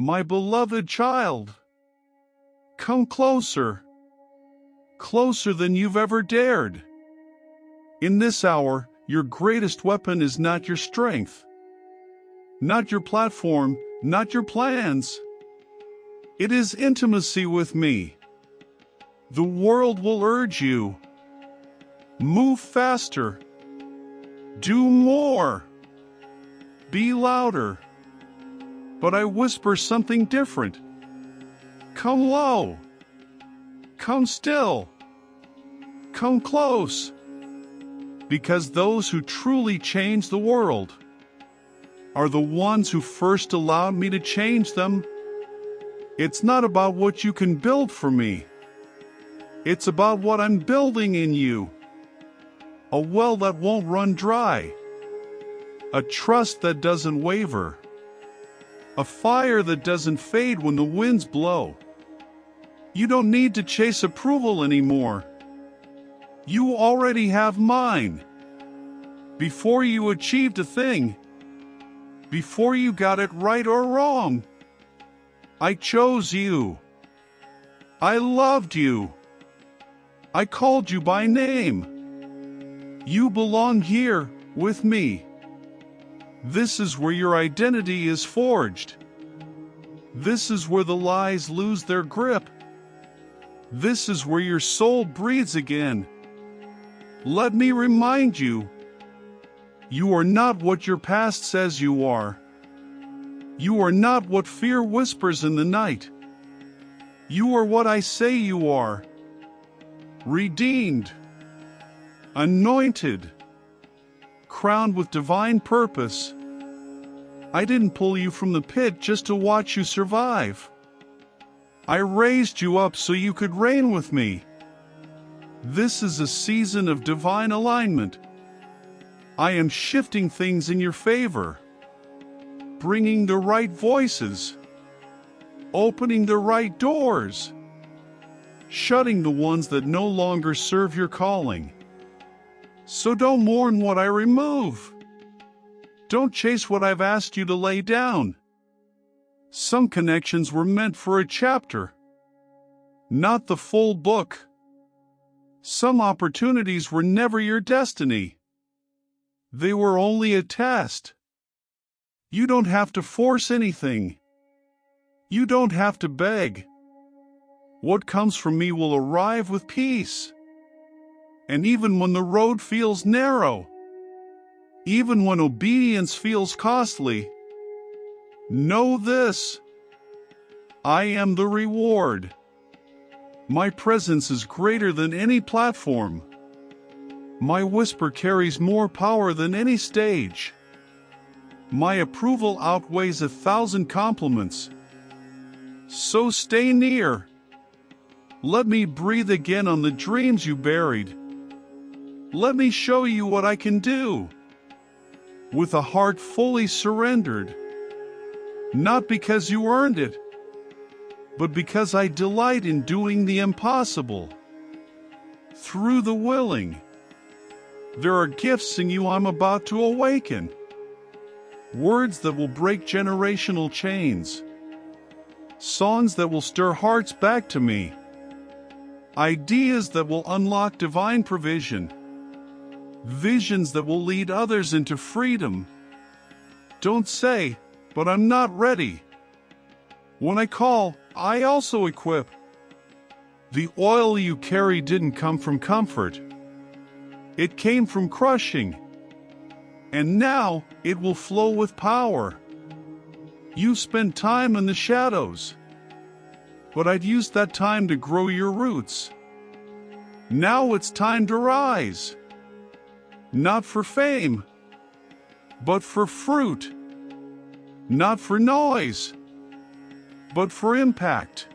My beloved child, come closer, closer than you've ever dared. In this hour, your greatest weapon is not your strength, not your platform, not your plans. It is intimacy with me. The world will urge you. Move faster. Do more. Be louder. But I whisper something different. Come low. Come still. Come close. Because those who truly change the world are the ones who first allowed me to change them. It's not about what you can build for me. It's about what I'm building in you. A well that won't run dry. A trust that doesn't waver. A fire that doesn't fade when the winds blow. You don't need to chase approval anymore. You already have mine. Before you achieved a thing, before you got it right or wrong, I chose you. I loved you. I called you by name. You belong here with me. This is where your identity is forged. This is where the lies lose their grip. This is where your soul breathes again. Let me remind you, you are not what your past says you are. You are not what fear whispers in the night. You are what I say you are. Redeemed, anointed, crowned with divine purpose. I didn't pull you from the pit just to watch you survive. I raised you up so you could reign with me. This is a season of divine alignment. I am shifting things in your favor, bringing the right voices, opening the right doors, shutting the ones that no longer serve your calling. So don't mourn what I remove. Don't chase what I've asked you to lay down. Some connections were meant for a chapter, not the full book. Some opportunities were never your destiny. They were only a test. You don't have to force anything. You don't have to beg. What comes from me will arrive with peace. And even when the road feels narrow, even when obedience feels costly, know this: I am the reward. My presence is greater than any platform. My whisper carries more power than any stage. My approval outweighs 1,000 compliments. So stay near. Let me breathe again on the dreams you buried. Let me show you what I can do. With a heart fully surrendered. Not because you earned it, but because I delight in doing the impossible. Through the willing. There are gifts in you I'm about to awaken. Words that will break generational chains. Songs that will stir hearts back to me. Ideas that will unlock divine provision. Visions that will lead others into freedom. Don't say, but I'm not ready. When I call, I also equip. The oil you carry didn't come from comfort. It came from crushing. And now it will flow with power. You spent time in the shadows, but I'd used that time to grow your roots. Now it's time to rise. Not for fame, but for fruit. Not for noise, but for impact.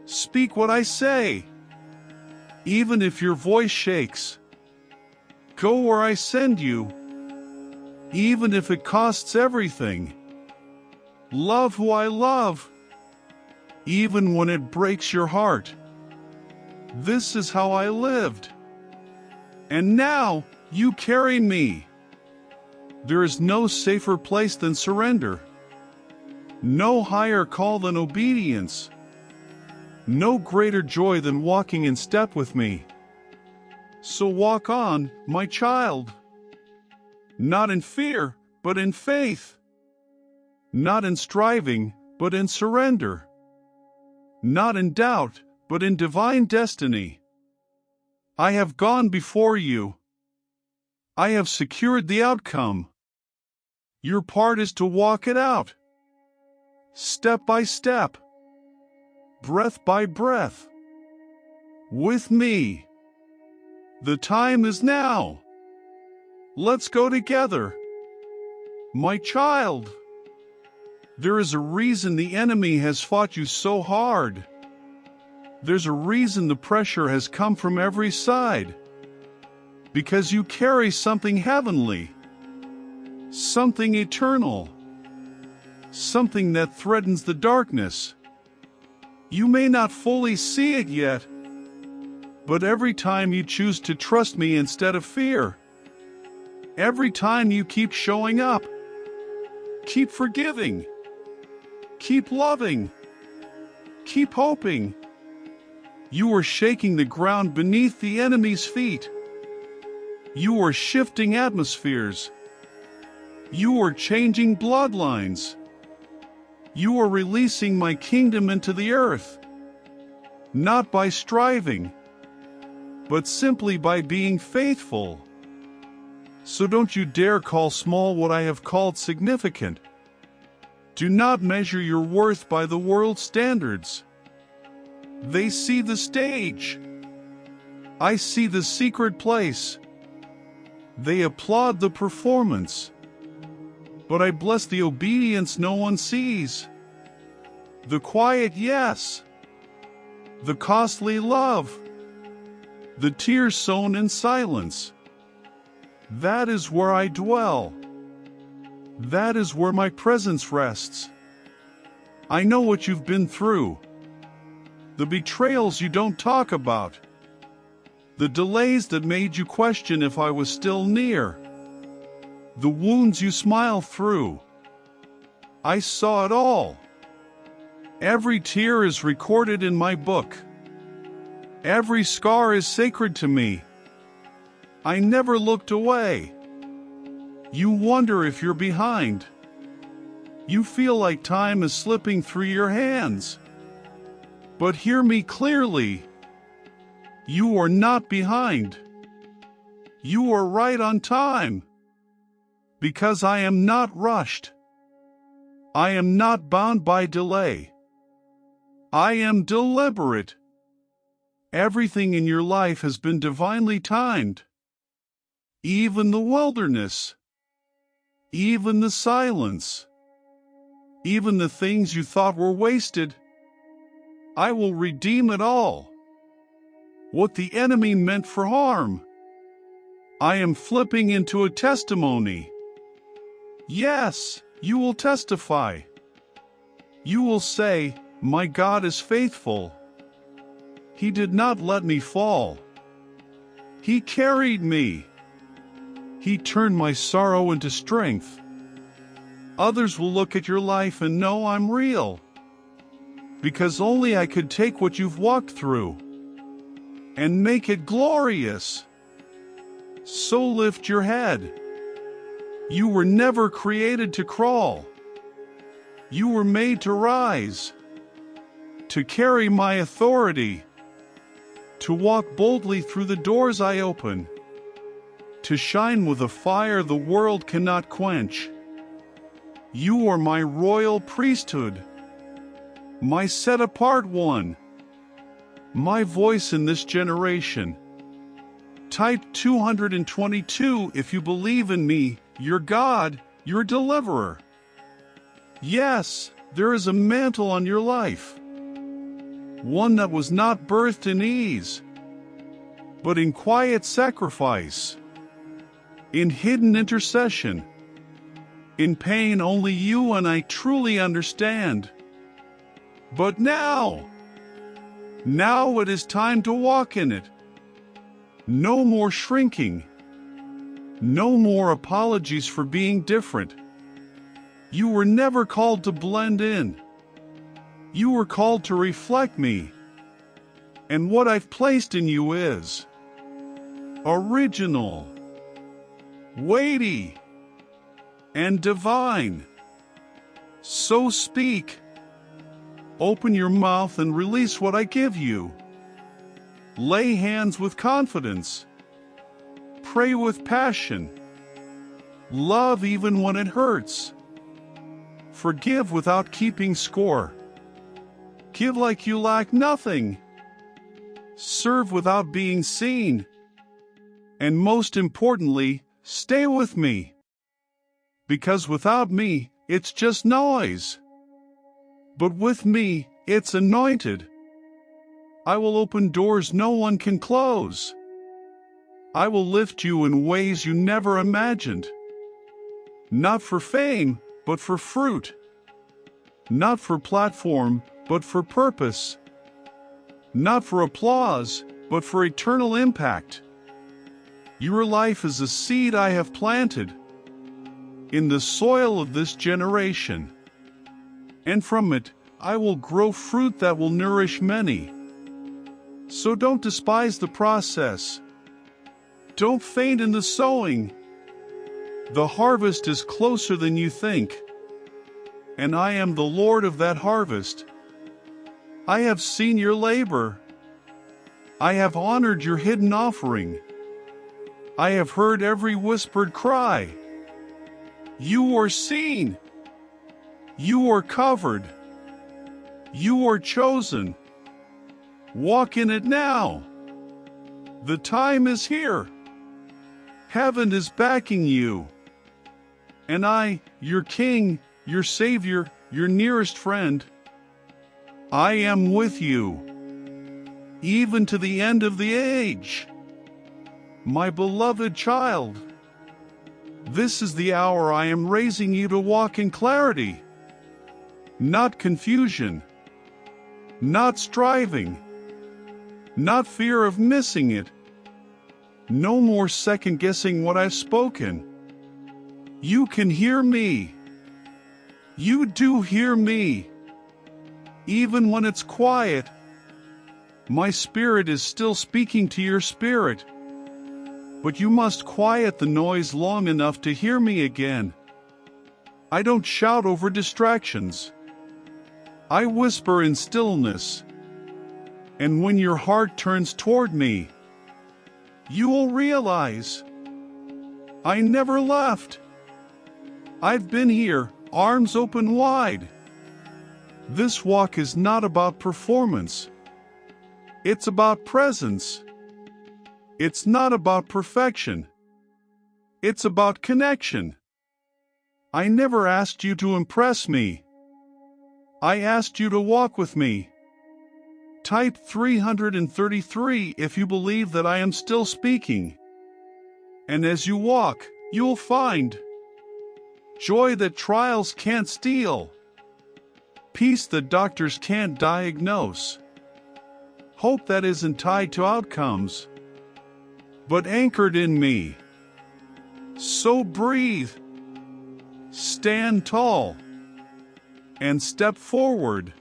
Speak what I say, even if your voice shakes. Go where I send you, even if it costs everything. Love who I love, even when it breaks your heart. This is how I lived. And now you carry me. There is no safer place than surrender. No higher call than obedience. No greater joy than walking in step with me. So walk on, my child. Not in fear, but in faith. Not in striving, but in surrender. Not in doubt, but in divine destiny. I have gone before you. I have secured the outcome. Your part is to walk it out. Step by step. Breath by breath. With me. The time is now. Let's go together. My child. There is a reason the enemy has fought you so hard. There's a reason the pressure has come from every side. Because you carry something heavenly. Something eternal. Something that threatens the darkness. You may not fully see it yet, but every time you choose to trust me instead of fear, every time you keep showing up, keep forgiving, keep loving, keep hoping, you are shaking the ground beneath the enemy's feet. You are shifting atmospheres. You are changing bloodlines. You are releasing my kingdom into the earth, not by striving, but simply by being faithful. So don't you dare call small what I have called significant. Do not measure your worth by the world's standards. They see the stage. I see the secret place. They applaud the performance. But I bless the obedience no one sees. The quiet yes. The costly love. The tears sown in silence. That is where I dwell. That is where my presence rests. I know what you've been through. The betrayals you don't talk about. The delays that made you question if I was still near. The wounds you smile through. I saw it all. Every tear is recorded in my book. Every scar is sacred to me. I never looked away. You wonder if you're behind. You feel like time is slipping through your hands. But hear me clearly. You are not behind. You are right on time. Because I am not rushed. I am not bound by delay. I am deliberate. Everything in your life has been divinely timed. Even the wilderness. Even the silence. Even the things you thought were wasted. I will redeem it all. What the enemy meant for harm, I am flipping into a testimony. Yes, you will testify. You will say, my God is faithful. He did not let me fall. He carried me. He turned my sorrow into strength. Others will look at your life and know I'm real. Because only I could take what you've walked through and make it glorious. So lift your head. You were never created to crawl. You were made to rise, to carry my authority, to walk boldly through the doors I open, to shine with a fire the world cannot quench. You are my royal priesthood, my set-apart one, my voice in this generation. Type 222 if you believe in me, your God, your deliverer. Yes, there is a mantle on your life, one that was not birthed in ease, but in quiet sacrifice, in hidden intercession, in pain only you and I truly understand. But now it is time to walk in it. No more shrinking. No more apologies for being different. You were never called to blend in. You were called to reflect me. And what I've placed in you is original, weighty, and divine. So speak. Open your mouth and release what I give you. Lay hands with confidence. Pray with passion. Love even when it hurts. Forgive without keeping score. Give like you lack nothing. Serve without being seen. And most importantly, stay with me. Because without me, it's just noise. But with me, it's anointed. I will open doors no one can close. I will lift you in ways you never imagined. Not for fame, but for fruit. Not for platform, but for purpose. Not for applause, but for eternal impact. Your life is a seed I have planted in the soil of this generation. And from it, I will grow fruit that will nourish many. So don't despise the process. Don't faint in the sowing. The harvest is closer than you think. And I am the Lord of that harvest. I have seen your labor. I have honored your hidden offering. I have heard every whispered cry. You are seen. You are covered. You are chosen. Walk in it now. The time is here. Heaven is backing you. And I, your King, your Savior, your nearest friend, I am with you, even to the end of the age. My beloved child, this is the hour I am raising you to walk in clarity, not confusion, not striving, not fear of missing it. No more second-guessing what I've spoken. You can hear me. You do hear me. Even when it's quiet, my spirit is still speaking to your spirit. But you must quiet the noise long enough to hear me again. I don't shout over distractions. I whisper in stillness. And when your heart turns toward me, you will realize I never left. I've been here, arms open wide. This walk is not about performance. It's about presence. It's not about perfection. It's about connection. I never asked you to impress me. I asked you to walk with me. Type 333 if you believe that I am still speaking. And as you walk, you'll find joy that trials can't steal, peace that doctors can't diagnose, hope that isn't tied to outcomes, but anchored in me. So breathe, stand tall, and step forward,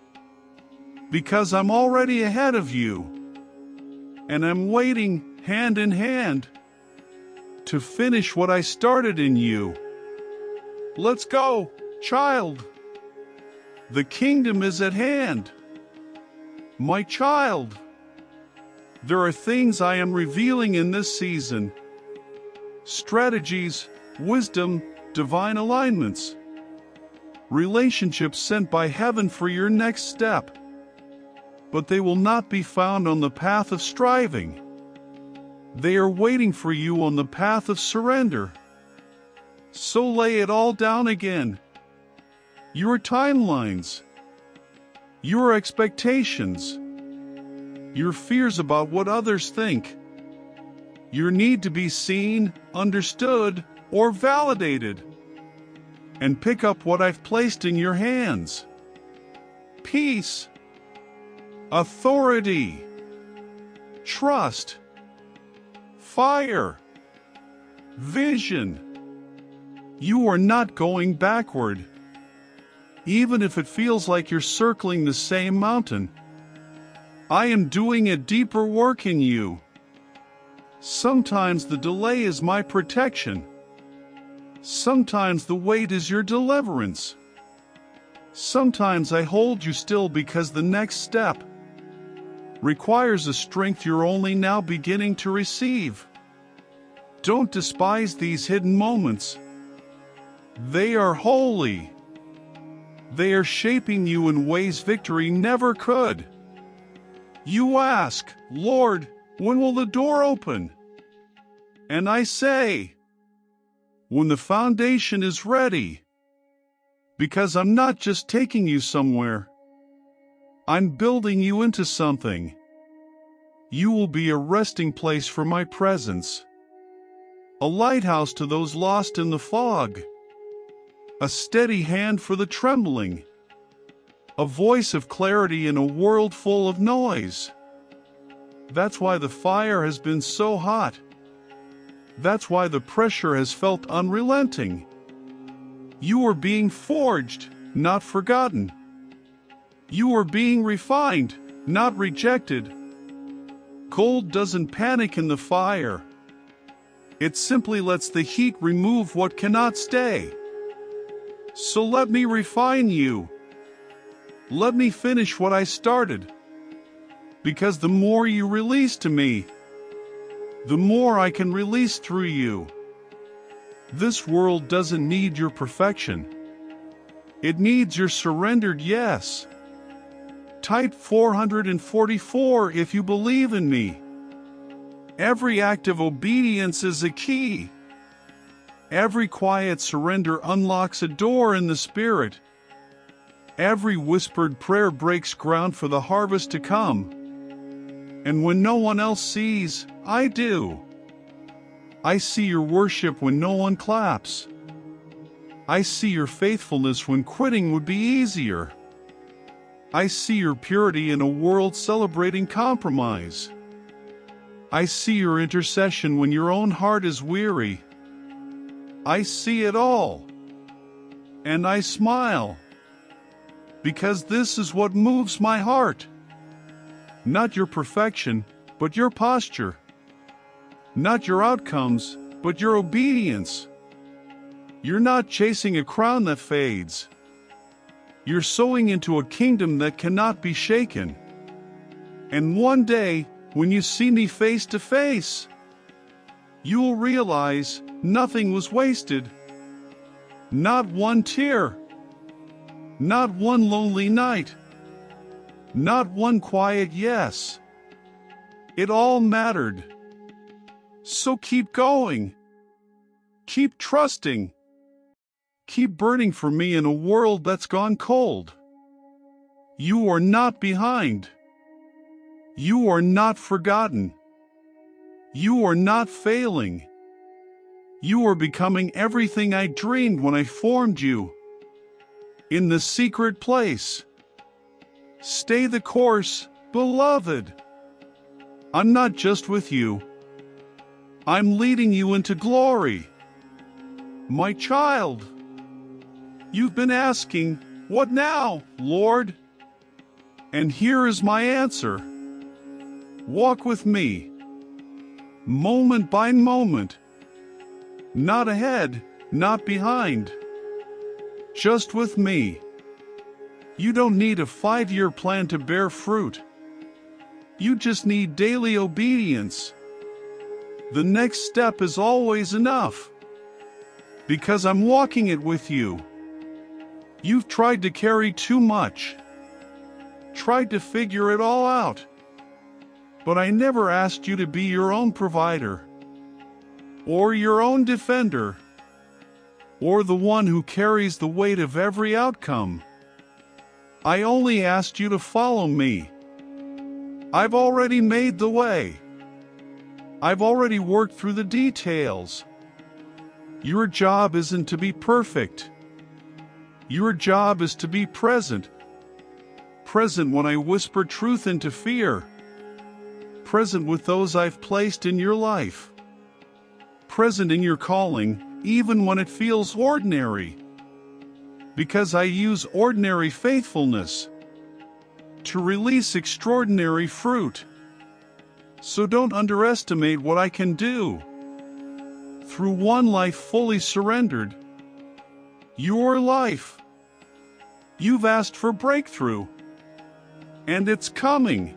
because I'm already ahead of you, and I'm waiting hand in hand to finish what I started in you. Let's go, child. The kingdom is at hand. My child, there are things I am revealing in this season. Strategies, wisdom, divine alignments. Relationships sent by heaven for your next step. But they will not be found on the path of striving. They are waiting for you on the path of surrender. So lay it all down again. Your timelines, your expectations, your fears about what others think, your need to be seen, understood, or validated, and pick up what I've placed in your hands. Peace, authority, trust, fire, vision. You are not going backward. even if it feels like you're circling the same mountain. I am doing a deeper work in you. Sometimes the delay is my protection. Sometimes the wait is your deliverance. Sometimes I hold you still because the next step requires a strength you're only now beginning to receive. Don't despise these hidden moments. They are holy. They are shaping you in ways victory never could. You ask, Lord, when will the door open? And I say, when the foundation is ready. Because I'm not just taking you somewhere. I'm building you into something. You will be a resting place for my presence. A lighthouse to those lost in the fog. A steady hand for the trembling. A voice of clarity in a world full of noise. That's why the fire has been so hot. That's why the pressure has felt unrelenting. You are being forged, not forgotten. You are being refined, not rejected. Cold doesn't panic in the fire. It simply lets the heat remove what cannot stay. So let me refine you. Let me finish what I started. Because the more you release to me, the more I can release through you. This world doesn't need your perfection. It needs your surrendered yes. Type 444 if you believe in me. Every act of obedience is a key. Every quiet surrender unlocks a door in the spirit. Every whispered prayer breaks ground for the harvest to come. And when no one else sees, I do. I see your worship when no one claps. I see your faithfulness when quitting would be easier. I see your purity in a world celebrating compromise. I see your intercession when your own heart is weary. I see it all. And I smile. Because this is what moves my heart. Not your perfection, but your posture. Not your outcomes, but your obedience. You're not chasing a crown that fades. You're sowing into a kingdom that cannot be shaken. And one day, when you see me face to face, you will realize nothing was wasted. Not one tear. Not one lonely night. Not one quiet yes. It all mattered. So keep going. Keep trusting. Keep burning for me in a world that's gone cold. You are not behind. You are not forgotten. You are not failing. You are becoming everything I dreamed when I formed you. In the secret place. Stay the course, beloved. I'm not just with you. I'm leading you into glory. My child, you've been asking, what now, Lord? And here is my answer. Walk with me, moment by moment. Not ahead, not behind. Just with me. You don't need a 5-year plan to bear fruit. You just need daily obedience. The next step is always enough. Because I'm walking it with you. You've tried to carry too much. Tried to figure it all out. But I never asked you to be your own provider. Or your own defender. Or the one who carries the weight of every outcome. I only asked you to follow me. I've already made the way. I've already worked through the details. Your job isn't to be perfect. Your job is to be present. Present when I whisper truth into fear. Present with those I've placed in your life. Present in your calling, even when it feels ordinary. because I use ordinary faithfulness to release extraordinary fruit. So don't underestimate what I can do. Through one life fully surrendered, your life. You've asked for breakthrough, and it's coming.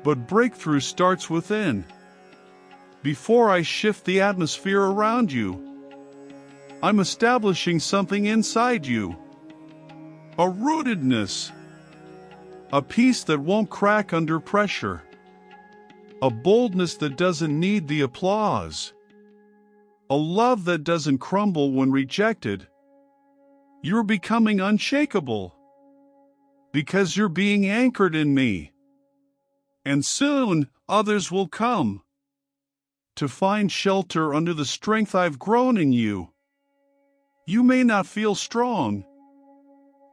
But breakthrough starts within. Before I shift the atmosphere around you, I'm establishing something inside you. A rootedness. A peace that won't crack under pressure. A boldness that doesn't need the applause. A love that doesn't crumble when rejected. You're becoming unshakable because you're being anchored in me. And soon others will come to find shelter under the strength I've grown in you. You may not feel strong,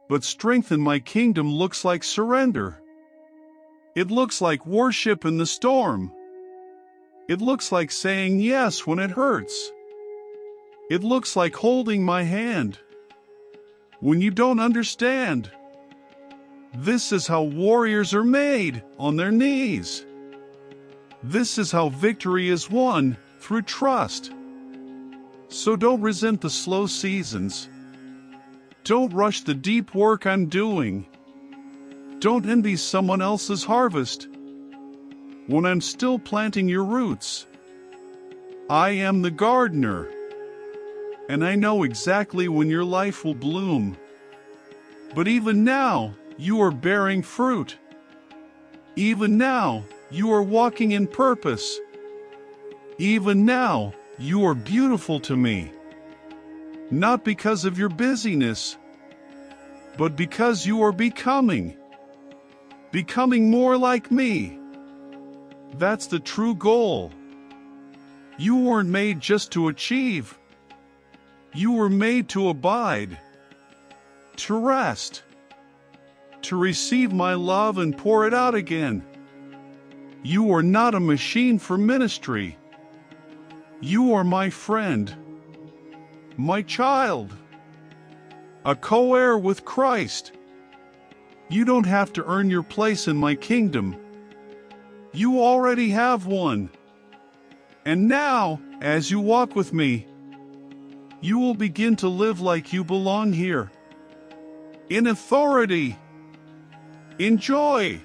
but strength in my kingdom looks like surrender. It looks like worship in the storm. It looks like saying yes when it hurts. It looks like holding my hand when you don't understand. This is how warriors are made, on their knees. This is how victory is won, through trust. So don't resent the slow seasons. Don't rush the deep work I'm doing. Don't envy someone else's harvest when I'm still planting your roots. I am the gardener, and I know exactly when your life will bloom. But even now, you are bearing fruit. Even now, you are walking in purpose. Even now, you are beautiful to me. Not because of your busyness, but because you are becoming more like me. That's the true goal. You weren't made just to achieve. You were made to abide, to rest, to receive my love and pour it out again. You are not a machine for ministry. You are my friend, my child, a co-heir with Christ. You don't have to earn your place in my kingdom. You already have one. And now, as you walk with me, you will begin to live like you belong here. In authority, in joy,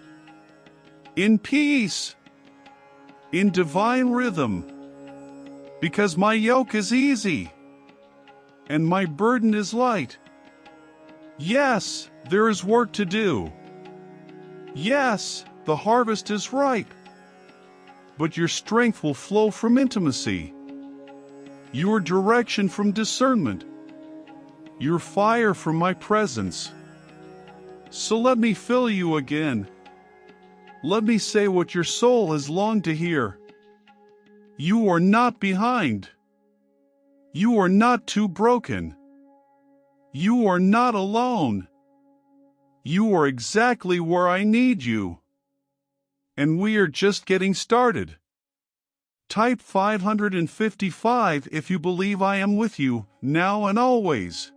in peace, in divine rhythm. Because my yoke is easy, and my burden is light. Yes, there is work to do. Yes, the harvest is ripe. But your strength will flow from intimacy, your direction from discernment, your fire from my presence. So let me fill you again. Let me say what your soul has longed to hear. You are not behind. You are not too broken. You are not alone. You are exactly where I need you. And we are just getting started. Type 555 if you believe I am with you, now and always.